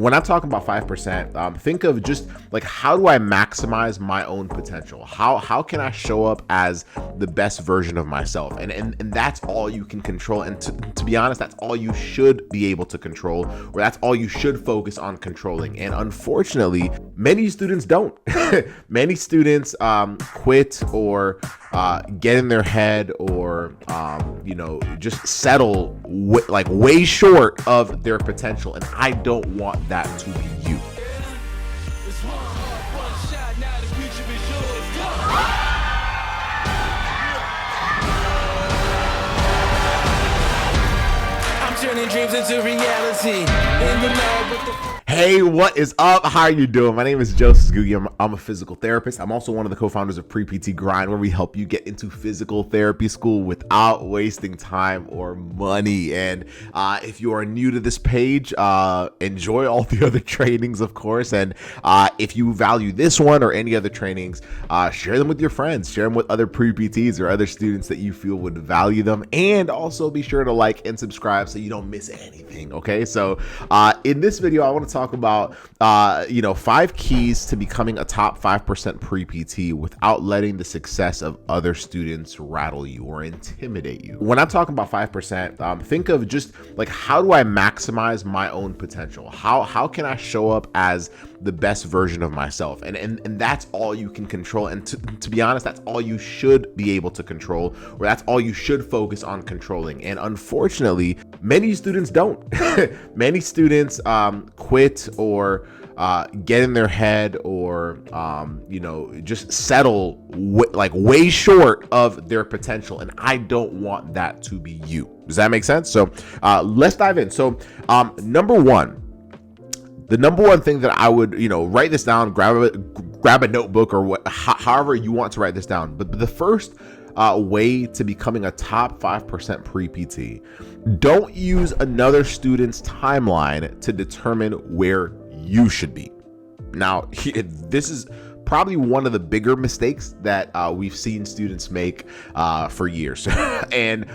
When I'm talking about 5%, think of just like, how do I maximize my own potential? How can I show up as the best version of myself? And that's all you can control. And to be honest, that's all you should be able to control, or that's all you should focus on controlling. And unfortunately, many students don't. Many students quit or get in their head, or just settle way short of their potential. And I don't want that to be you. I'm turning dreams into reality. In the lab with the Hey, what is up? How are you doing? My name is Joseph Ngugi. I'm a physical therapist. I'm also one of the co-founders of Pre-PT Grind, where we help you get into physical therapy school without wasting time or money. And if you are new to this page, enjoy all the other trainings, of course. And if you value this one or any other trainings, share them with your friends. Share them with other pre-PTs or other students that you feel would value them. And also be sure to like and subscribe so you don't miss anything, okay? So in this video, I want to talk about 5 keys to becoming a top 5% pre-PT without letting the success of other students rattle you or intimidate you. When I'm talking about 5%, think of just like, how do I maximize my own potential? How can I show up as the best version of myself? And that's all you can control. And to be honest, that's all you should be able to control, or that's all you should focus on controlling. And unfortunately, many students don't. Many students quit or get in their head, or just settle way short of their potential. And I don't want that to be you. Does that make sense? So let's dive in. So the number one thing that I would, write this down, grab a notebook, or however you want to write this down. But the first way to becoming a top 5% pre-PT, don't use another student's timeline to determine where you should be. Now, this is probably one of the bigger mistakes that we've seen students make for years. And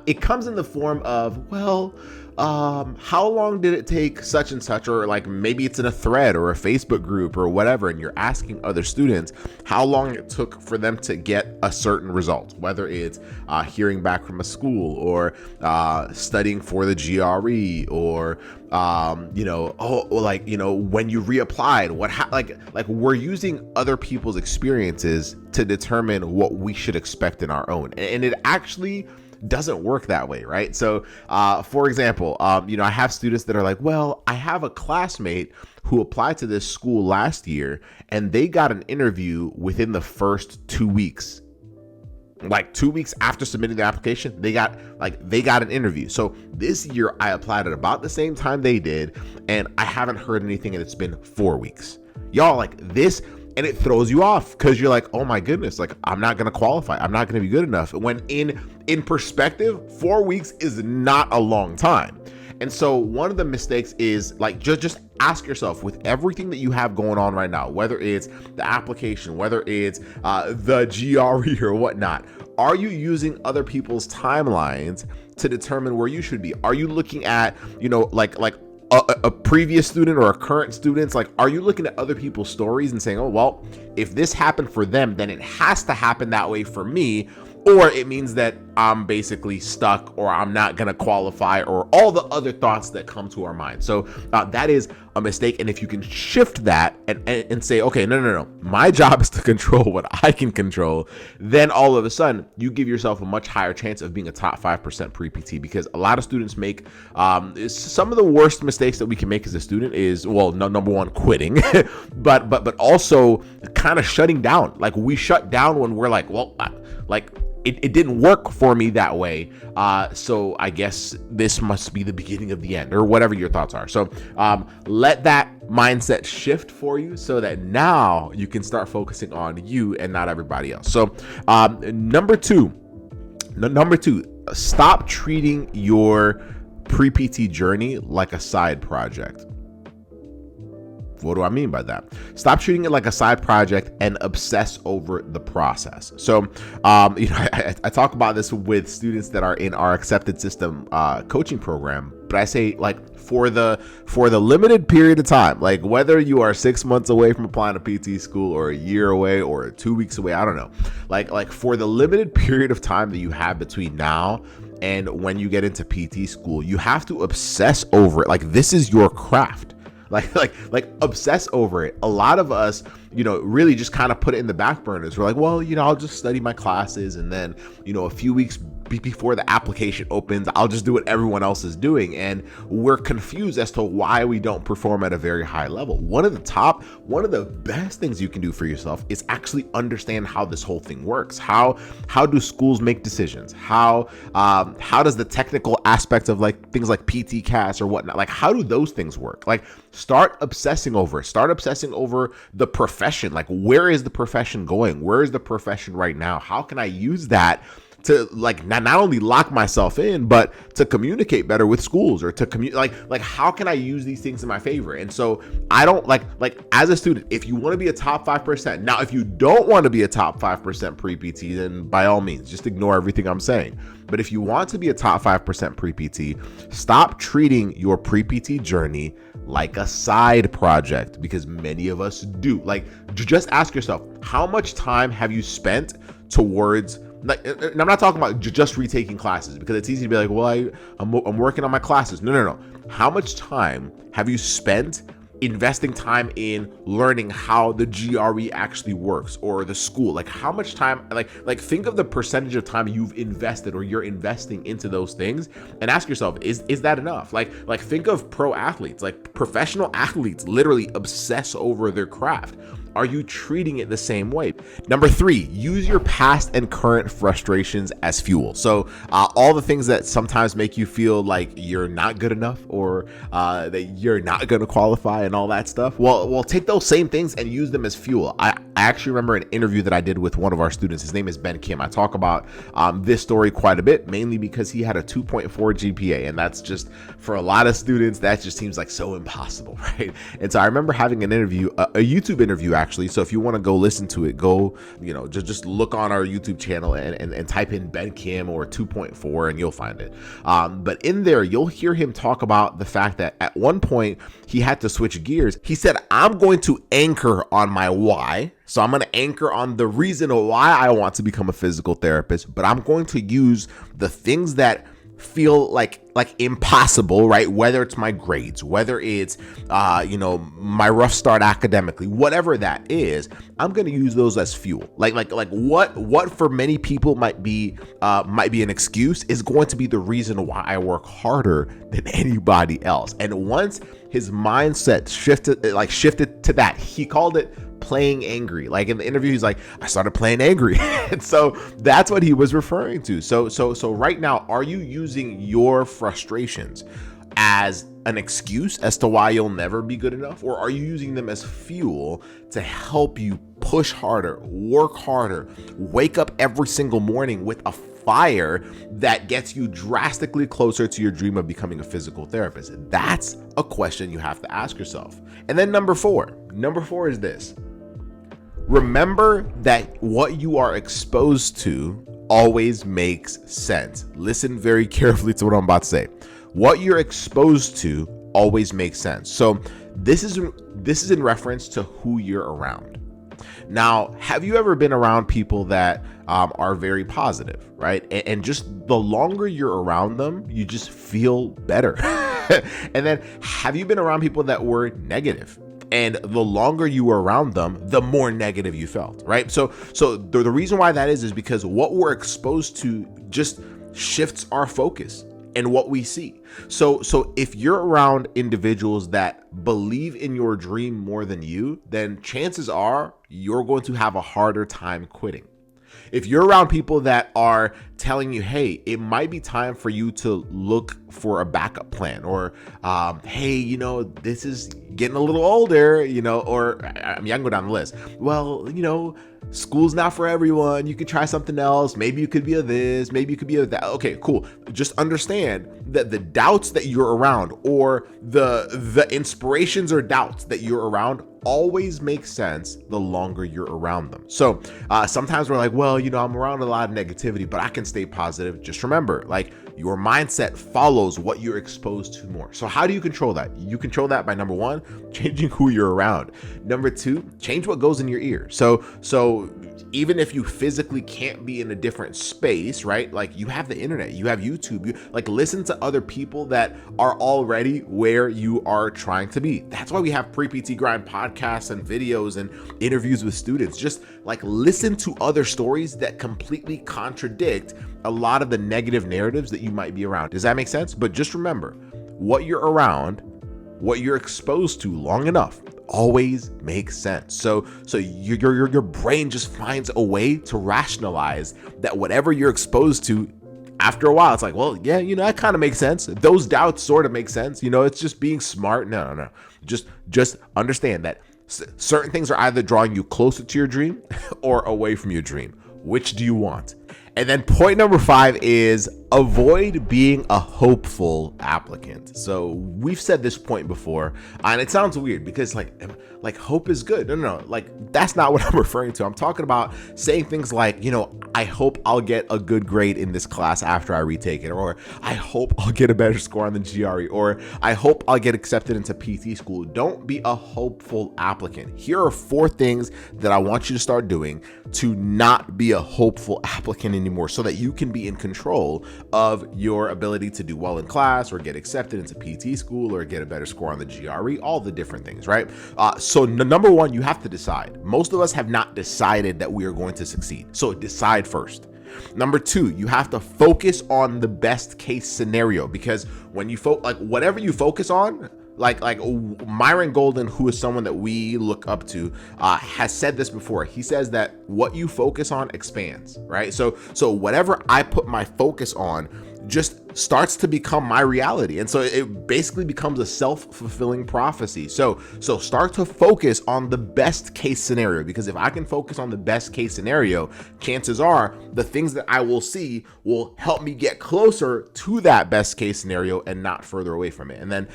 it comes in the form of, how long did it take such and such, or like maybe it's in a thread or a Facebook group or whatever, and you're asking other students how long it took for them to get a certain result, whether it's hearing back from a school, or studying for the GRE, or when you reapplied, we're using other people's experiences to determine what we should expect in our own, and it actually doesn't work that way, right? So for example, I have students that are like, well, I have a classmate who applied to this school last year and they got an interview within the first 2 weeks. Like 2 weeks after submitting the application, they got an interview. So this year I applied at about the same time they did, and I haven't heard anything, and it's been 4 weeks. Y'all, like this, and it throws you off because you're like, oh my goodness, like I'm not going to qualify. I'm not going to be good enough. When in perspective, 4 weeks is not a long time. And so one of the mistakes is like, just ask yourself, with everything that you have going on right now, whether it's the application, whether it's the GRE or whatnot, are you using other people's timelines to determine where you should be? Are you looking at, a previous student or a current student? Like, are you looking at other people's stories and saying, oh, well, if this happened for them, then it has to happen that way for me, or it means that I'm basically stuck, or I'm not going to qualify, or all the other thoughts that come to our mind. So that is a mistake. And if you can shift that and say, okay, no, my job is to control what I can control, then all of a sudden you give yourself a much higher chance of being a top 5% pre-PT, because a lot of students make some of the worst mistakes that we can make as a student is, well, number one, quitting, but also kind of shutting down. Like, we shut down when we're like, well, it didn't work for me that way. So I guess this must be the beginning of the end, or whatever your thoughts are. So let that mindset shift for you so that now you can start focusing on you and not everybody else. So number two, stop treating your pre-PT journey like a side project. What do I mean by that? Stop treating it like a side project and obsess over the process. So, I talk about this with students that are in our accepted system coaching program, but I say like for the limited period of time, like whether you are 6 months away from applying to PT school or a year away or 2 weeks away, I don't know. Like for the limited period of time that you have between now and when you get into PT school, you have to obsess over it. Like this is your craft. Like obsess over it. A lot of us, really just kind of put it in the back burners. We're like, well, I'll just study my classes, and then, a few weeks before the application opens, I'll just do what everyone else is doing. And we're confused as to why we don't perform at a very high level. One of the best things you can do for yourself is actually understand how this whole thing works. How do schools make decisions? How does the technical aspects of like things like PT CAS or whatnot, like how do those things work? Like start obsessing over it. Start obsessing over the profession. Like where is the profession going? Where is the profession right now? How can I use that to like not only lock myself in, but to communicate better with schools, or to like how can I use these things in my favor? And so I don't like as a student, if you want to be a top 5%, now if you don't want to be a top 5% pre-PT, then by all means, just ignore everything I'm saying. But if you want to be a top 5% pre-PT, stop treating your pre-PT journey like a side project, because many of us do. Like just ask yourself, how much time have you spent towards, like, and I'm not talking about just retaking classes, because it's easy to be like, well, I'm working on my classes. No. How much time have you spent investing time in learning how the GRE actually works, or the school? Like how much time, like think of the percentage of time you've invested or you're investing into those things, and ask yourself, is that enough? Like think of pro athletes, like professional athletes literally obsess over their craft. Are you treating it the same way? Number 3, use your past and current frustrations as fuel. So all the things that sometimes make you feel like you're not good enough, or that you're not going to qualify and all that stuff. Well, take those same things and use them as fuel. I actually remember an interview that I did with one of our students. His name is Ben Kim. I talk about this story quite a bit, mainly because he had a 2.4 GPA. And that's just, for a lot of students, that just seems like so impossible, right? And so I remember having an interview, a YouTube interview actually. So if you want to go listen to it, go, just look on our YouTube channel and type in Ben Kim or 2.4 and you'll find it. But in there, you'll hear him talk about the fact that at one point he had to switch gears. He said, I'm going to anchor on my why. So I'm going to anchor on the reason why I want to become a physical therapist, but I'm going to use the things that feel like impossible, right? Whether it's my grades, whether it's my rough start academically, whatever that is, I'm going to use those as fuel. Like what for many people might be an excuse is going to be the reason why I work harder than anybody else. And once his mindset shifted to that, he called it playing angry. Like in the interview, he's like, I started playing angry. And so that's what he was referring to. So right now, are you using your frustrations as an excuse as to why you'll never be good enough? Or are you using them as fuel to help you push harder, work harder, wake up every single morning with a fire that gets you drastically closer to your dream of becoming a physical therapist? That's a question you have to ask yourself. And then number four is this. Remember that what you are exposed to always makes sense. Listen very carefully to what I'm about to say. What you're exposed to always makes sense. So this is in reference to who you're around. Now, have you ever been around people that are very positive, right? And just the longer you're around them, you just feel better. And then have you been around people that were negative? And the longer you were around them, the more negative you felt, right? So the reason why that is because what we're exposed to just shifts our focus and what we see. So if you're around individuals that believe in your dream more than you, then chances are you're going to have a harder time quitting. If you're around people that are telling you, hey, it might be time for you to look for a backup plan, or, hey, this is getting a little older, or I can go down the list. Well, school's not for everyone. You could try something else. Maybe you could be a this, maybe you could be a that. Okay, cool. Just understand that the doubts that you're around, or the inspirations or doubts that you're around, always make sense the longer you're around them. So sometimes we're like, well, I'm around a lot of negativity, but I can stay positive. Just remember, Your mindset follows what you're exposed to more. So how do you control that? You control that by, number one, changing who you're around. Number two, change what goes in your ear. So even if you physically can't be in a different space, right? Like, you have the internet, you have YouTube, you like listen to other people that are already where you are trying to be. That's why we have Pre-PT Grind podcasts and videos and interviews with students. Just like listen to other stories that completely contradict a lot of the negative narratives that you might be around. Does that make sense? But just remember, what you're around, what you're exposed to long enough always makes sense. So your brain just finds a way to rationalize that whatever you're exposed to, after a while, it's like, well, yeah, that kind of makes sense. Those doubts sort of make sense. It's just being smart. No. Just understand that certain things are either drawing you closer to your dream or away from your dream. Which do you want? And then point number 5 is avoid being a hopeful applicant. So we've said this point before, and it sounds weird because like hope is good. No. Like, that's not what I'm referring to. I'm talking about saying things like, I hope I'll get a good grade in this class after I retake it, or I hope I'll get a better score on the GRE, or I hope I'll get accepted into PT school. Don't be a hopeful applicant. Here are 4 things that I want you to start doing to not be a hopeful applicant anymore, so that you can be in control of your ability to do well in class, or get accepted into PT school, or get a better score on the GRE, all the different things, right? So number 1, you have to decide. Most of us have not decided that we are going to succeed. So decide first. Number 2, you have to focus on the best case scenario, because when you whatever you focus on, like Myron Golden, who is someone that we look up to, has said this before. He says that what you focus on expands, right? So whatever I put my focus on just starts to become my reality. And so it basically becomes a self-fulfilling prophecy. So start to focus on the best case scenario, because if I can focus on the best case scenario, chances are the things that I will see will help me get closer to that best case scenario and not further away from it. And then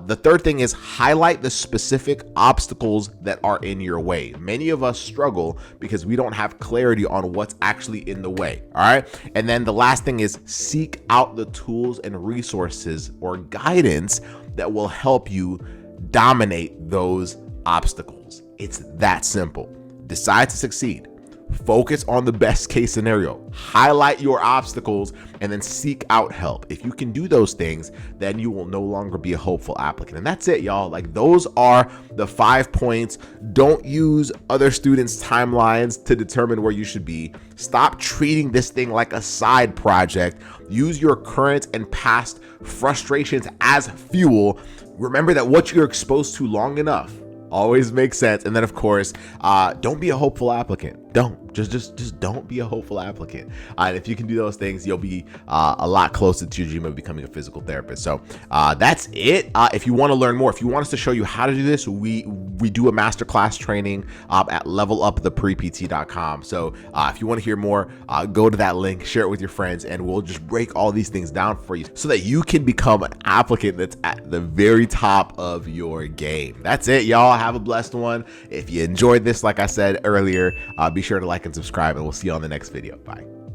the third thing is highlight the specific obstacles that are in your way. Many of us struggle because we don't have clarity on what's actually in the way. All right. And then the last thing is seek out the tools and resources or guidance that will help you dominate those obstacles. It's that simple. Decide to succeed. Focus on the best case scenario, highlight your obstacles, and then seek out help. If you can do those things, then you will no longer be a hopeful applicant. And that's it, y'all. Like, those are the 5 points. Don't use other students' timelines to determine where you should be. Stop treating this thing like a side project. Use your current and past frustrations as fuel. Remember that what you're exposed to long enough always makes sense. And then, of course, don't be a hopeful applicant. Just don't be a hopeful applicant. And if you can do those things, you'll be a lot closer to your dream of becoming a physical therapist. So that's it. If you want to learn more, if you want us to show you how to do this, we do a masterclass training at leveluptheprept.com. So if you want to hear more, go to that link, share it with your friends, and we'll just break all these things down for you so that you can become an applicant that's at the very top of your game. That's it, y'all. Have a blessed one. If you enjoyed this, like I said earlier, be sure to like and subscribe, and we'll see you on the next video. Bye.